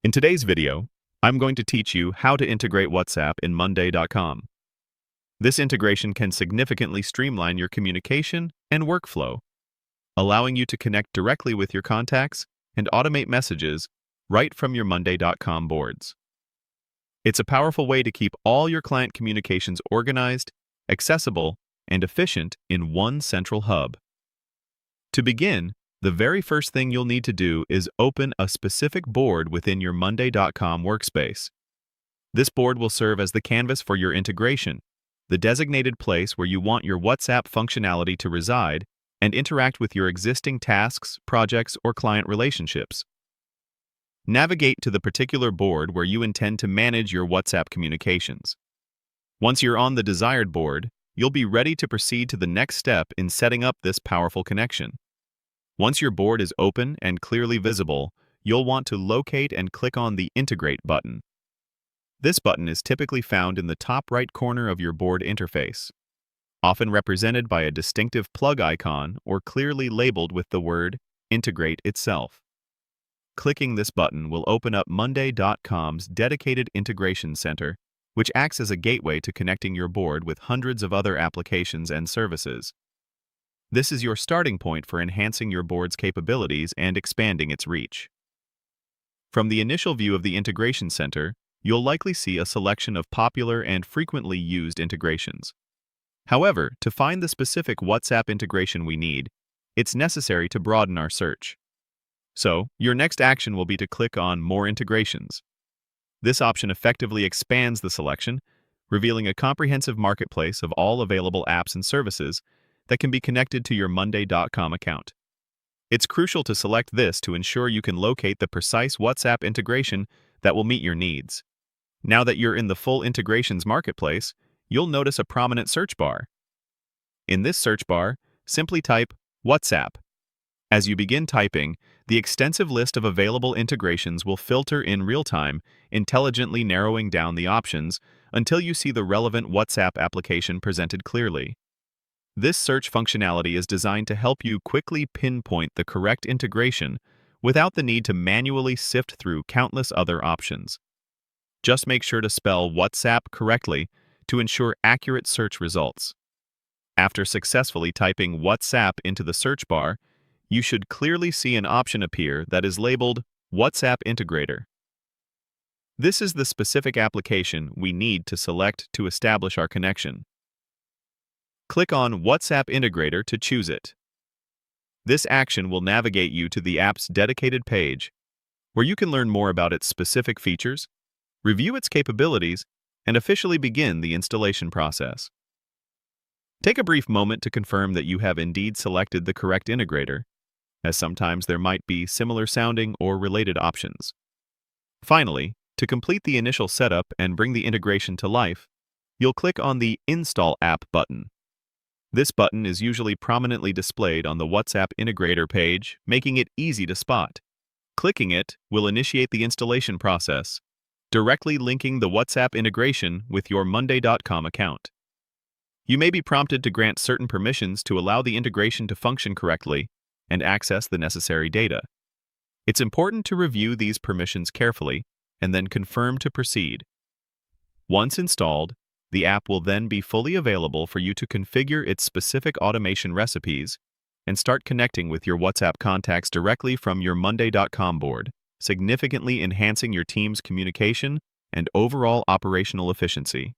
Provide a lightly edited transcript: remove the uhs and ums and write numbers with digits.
In today's video, I'm going to teach you how to integrate WhatsApp in Monday.com. This integration can significantly streamline your communication and workflow, allowing you to connect directly with your contacts and automate messages right from your Monday.com boards. It's a powerful way to keep all your client communications organized, accessible, and efficient in one central hub. To begin, the very first thing you'll need to do is open a specific board within your Monday.com workspace. This board will serve as the canvas for your integration, the designated place where you want your WhatsApp functionality to reside and interact with your existing tasks, projects, or client relationships. Navigate to the particular board where you intend to manage your WhatsApp communications. Once you're on the desired board, you'll be ready to proceed to the next step in setting up this powerful connection. Once your board is open and clearly visible, you'll want to locate and click on the Integrate button. This button is typically found in the top right corner of your board interface, often represented by a distinctive plug icon or clearly labeled with the word Integrate itself. Clicking this button will open up Monday.com's dedicated integration center, which acts as a gateway to connecting your board with hundreds of other applications and services. This is your starting point for enhancing your board's capabilities and expanding its reach. From the initial view of the Integration Center, you'll likely see a selection of popular and frequently used integrations. However, to find the specific WhatsApp integration we need, it's necessary to broaden our search. So, your next action will be to click on More Integrations. This option effectively expands the selection, revealing a comprehensive marketplace of all available apps and services that can be connected to your Monday.com account. It's crucial to select this to ensure you can locate the precise WhatsApp integration that will meet your needs. Now that you're in the full integrations marketplace, you'll notice a prominent search bar. In this search bar, simply type WhatsApp. As you begin typing, the extensive list of available integrations will filter in real time, intelligently narrowing down the options until you see the relevant WhatsApp application presented clearly. This search functionality is designed to help you quickly pinpoint the correct integration without the need to manually sift through countless other options. Just make sure to spell WhatsApp correctly to ensure accurate search results. After successfully typing WhatsApp into the search bar, you should clearly see an option appear that is labeled WhatsApp Integrator. This is the specific application we need to select to establish our connection. Click on WhatsApp Integrator to choose it. This action will navigate you to the app's dedicated page, where you can learn more about its specific features, review its capabilities, and officially begin the installation process. Take a brief moment to confirm that you have indeed selected the correct integrator, as sometimes there might be similar sounding or related options. Finally, to complete the initial setup and bring the integration to life, you'll click on the Install App button. This button is usually prominently displayed on the WhatsApp Integrator page, making it easy to spot. Clicking it will initiate the installation process, directly linking the WhatsApp integration with your Monday.com account. You may be prompted to grant certain permissions to allow the integration to function correctly and access the necessary data. It's important to review these permissions carefully and then confirm to proceed. Once installed, the app will then be fully available for you to configure its specific automation recipes and start connecting with your WhatsApp contacts directly from your Monday.com board, significantly enhancing your team's communication and overall operational efficiency.